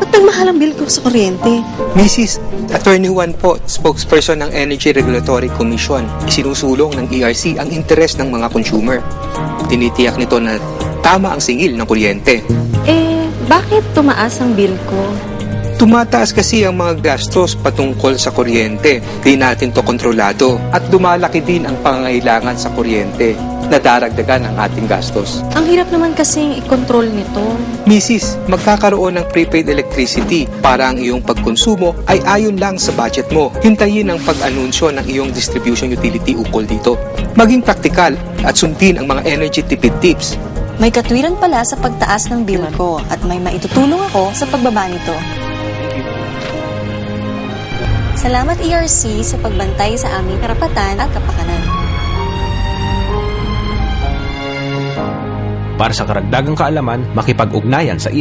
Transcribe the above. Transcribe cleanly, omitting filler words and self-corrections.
Ba't nagmahal ang bill ko sa kuryente? Mrs. Attorney Juan po, spokesperson ng Energy Regulatory Commission. Isinusulong ng ERC ang interes ng mga consumer. Tinitiyak nito na tama ang singil ng kuryente. Bakit tumaas ang bill ko? Tumataas kasi ang mga gastos patungkol sa kuryente. Di natin to kontrolado at lumalaki din ang pangangailangan sa kuryente. Nadaragdagan ang ating gastos. Ang hirap naman kasing i-control nito. Mrs., magkakaroon ng prepaid electricity para ang iyong pagkonsumo ay ayon lang sa budget mo. Hintayin ang pag-anunsyo ng iyong distribution utility ukol dito. Maging praktikal at sundin ang mga energy tipid tips. May katwiran pala sa pagtaas ng bill ko at may maitutulong ako sa pagbaba nito. Salamat ERC sa pagbantay sa aming karapatan at kapakanan. Para sa karagdagang kaalaman, makipag-ugnayan sa